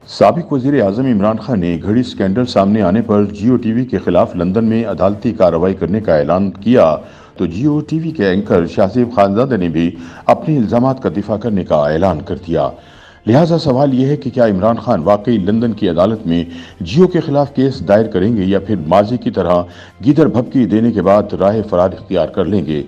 साबिक वज़ीर आज़म इमरान खान ने घड़ी स्कैंडल सामने आने पर जियो टीवी के खिलाफ लंदन में अदालती कार्रवाई करने का ऐलान किया तो जियो टीवी के एंकर शाहज़ेब खानज़ादा ने भी अपने इल्ज़ामात का दिफा करने का ऐलान कर दिया। लिहाजा सवाल यह है कि क्या इमरान खान वाकई लंदन की अदालत में जियो के खिलाफ केस दायर करेंगे या फिर माजी की तरह गीदड़ भभकी देने के बाद राह फरार इख्तियार कर लेंगे।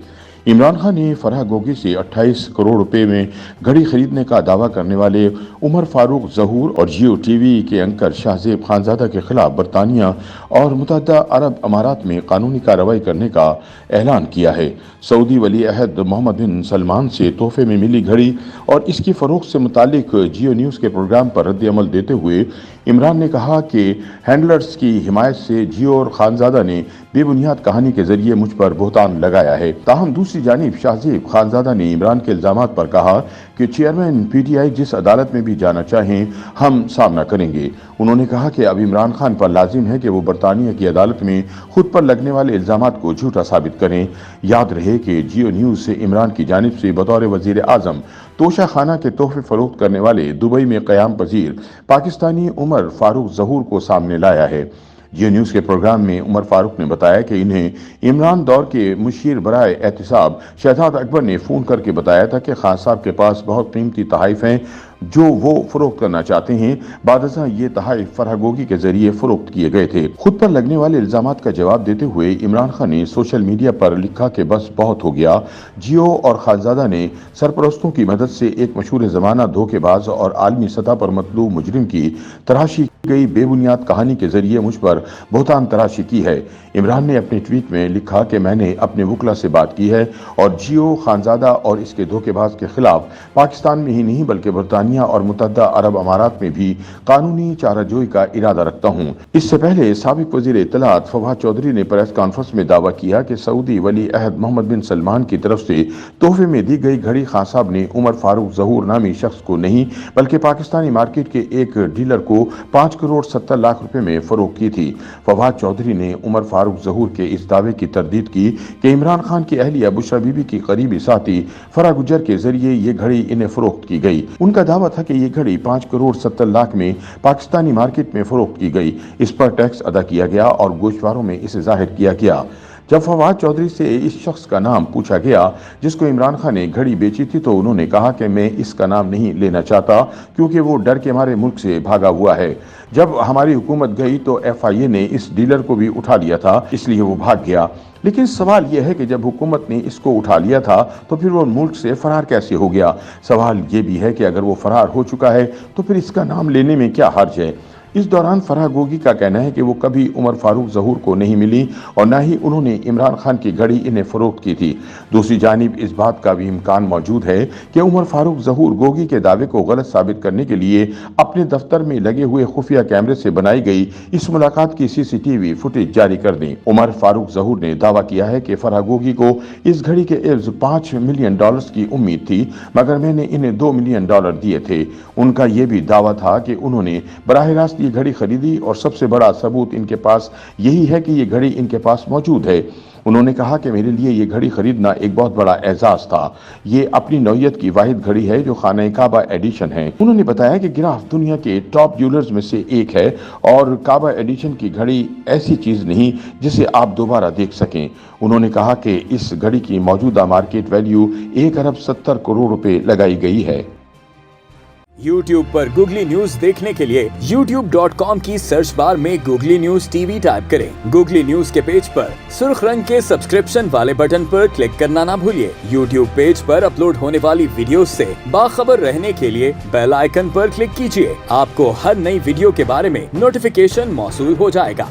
इमरान खान ने फराह गोगी से 28 करोड़ रुपए में घड़ी खरीदने का दावा करने वाले उमर फारूक ज़हूर और जियो टीवी के एंकर शाहज़ेब खानज़ादा के खिलाफ बरतानिया और मुत्तहदा अरब अमारात में कानूनी कार्रवाई करने का ऐलान किया है। सऊदी वली अहद मोहम्मद बिन सलमान से तोहफे में मिली घड़ी और इसकी फरोख्त से मुतालिक जियो न्यूज़ के प्रोग्राम पर रद्द-ए-अमल देते हुए इमरान ने कहा कि हैंडलर्स की हिमायत से जियो और खानज़ादा ने बेबुनियाद कहानी के जरिए मुझ पर बहतान लगाया है। ताहम दूसरी जानिब शाहज़ेब खानज़ादा ने इमरान के इल्ज़ामात पर कहा कि चेयरमैन पीटीआई जिस अदालत में भी जाना चाहें हम सामना करेंगे। उन्होंने कहा कि अब इमरान खान पर लाजिम है कि वो बरतानिया की अदालत में खुद पर लगने वाले इल्ज़ामात को झूठा साबित करें। याद रहे कि जियो न्यूज़ से इमरान की जानिब से बतौर वज़ीर आज़म तोशा खाना के तोहफे फरोख्त करने वाले दुबई में क़याम पजीर पाकिस्तानी उमर फारूक ज़हूर को सामने लाया है। जियो न्यूज़ के प्रोग्राम में उमर फारूक ने बताया कि इन्हें इमरान दौर के मुशीर बराए एहतिसाब शहजाद अकबर ने फ़ोन करके बताया था कि खान साहब के पास बहुत कीमती तहाइफ हैं जो वो फरोख्त करना चाहते हैं। बादशाह ये तहाइफ फराह गोगी के जरिए फरोख्त किए गए थे। खुद पर लगने वाले इल्ज़ामात का जवाब देते हुए इमरान खान ने सोशल मीडिया पर लिखा कि बस बहुत हो गया। जियो और खानज़ादा ने सरपरस्तों की मदद से एक मशहूर ज़माना धोखेबाज और आलमी सतह पर मतलूब मुजरिम की तराशी गई बेबुनियाद कहानी के जरिए मुझ पर बहतान तराशी की है। इमरान ने अपने ट्वीट में लिखा कि मैंने अपने वकला से बात की है और जियो, खानज़ादा और इसके धोखेबाज के खिलाफ पाकिस्तान में ही नहीं बल्कि बरतानिया और मुत्तहदा अरब अमारात में भी कानूनी चाराजोई का इरादा रखता हूँ। इससे पहले साबिक वज़ीर इत्तलात फवाद चौधरी ने प्रेस कॉन्फ्रेंस में दावा किया कि सऊदी वली अहद मोहम्मद बिन सलमान की तरफ से तोहफे में दी गई घड़ी खान साहब ने उमर फारूक ज़हूर नामी शख्स को नहीं बल्कि पाकिस्तानी मार्केट के एक डीलर को 5 करोड़ 70 लाख रुपए में फरोख्त की थी। फवाद चौधरी ने उमर फारूक ज़हूर के इस दावे की तरदीद की कि इमरान खान की अहलिया बुशरा बीबी की करीबी साथी फराह गुज्जर के जरिए ये घड़ी इन्हें फरोख्त की गई। उनका दावा था कि ये घड़ी 5 करोड़ 70 लाख में पाकिस्तानी मार्केट में फरोख्त की गई। इस पर टैक्स अदा किया गया और गोशवारों में इसे जाहिर किया गया। जब फवाद चौधरी से इस शख्स का नाम पूछा गया जिसको इमरान खान ने घड़ी बेची थी तो उन्होंने कहा कि मैं इसका नाम नहीं लेना चाहता क्योंकि वो डर के मारे मुल्क से भागा हुआ है। जब हमारी हुकूमत गई तो FIA ने इस डीलर को भी उठा लिया था, इसलिए वो भाग गया। लेकिन सवाल यह है कि जब हुकूमत ने इसको उठा लिया था तो फिर वो मुल्क से फरार कैसे हो गया। सवाल ये भी है कि अगर वो फरार हो चुका है तो फिर इसका नाम लेने में क्या हर्ज है। इस दौरान फराह गोगी का कहना है कि वो कभी उमर फारूक ज़हूर को नहीं मिली और न ही उन्होंने इमरान खान की घड़ी इन्हें फरोख्त की थी। दूसरी जानिब इस बात का भी इम्कान मौजूद है कि उमर फारूक ज़हूर गोगी के दावे को गलत साबित करने के लिए अपने दफ्तर में लगे हुए खुफिया कैमरे से बनाई गई इस मुलाकात की CCTV फुटेज जारी कर दें। उमर फारूक ज़हूर ने दावा किया है कि फराह गोगी को इस घड़ी के एवज $5 मिलियन की उम्मीद थी मगर मैंने इन्हें $2 मिलियन दिए थे। उनका यह भी दावा था कि उन्होंने बराह रास्त ये घड़ी खरीदी और सबसे बड़ा सबूत इनके पास यही है कि ये घड़ी इनके पास मौजूद है। उन्होंने कहा कि मेरे लिए ये घड़ी खरीदना एक बहुत बड़ा एजाज था। ये अपनी नौयत की वाहिद घड़ी है जो खाना काबा एडिशन है। उन्होंने बताया कि गिराफ दुनिया के टॉप ज्वेलर्स में से एक है और काबा एडिशन की घड़ी ऐसी चीज नहीं जिसे आप दोबारा देख सकें। उन्होंने कहा कि इस घड़ी की मौजूदा मार्केट वैल्यू 1 अरब 70 करोड़ रुपए लगाई गई है। YouTube पर गूगली न्यूज देखने के लिए youtube.com की सर्च बार में गूगली न्यूज TV टाइप करें। गूगली न्यूज के पेज पर सुर्ख रंग के सब्सक्रिप्शन वाले बटन पर क्लिक करना ना भूलिए। YouTube पेज पर अपलोड होने वाली वीडियोस से बाखबर रहने के लिए बेल आइकन पर क्लिक कीजिए। आपको हर नई वीडियो के बारे में नोटिफिकेशन मौसूल हो जाएगा।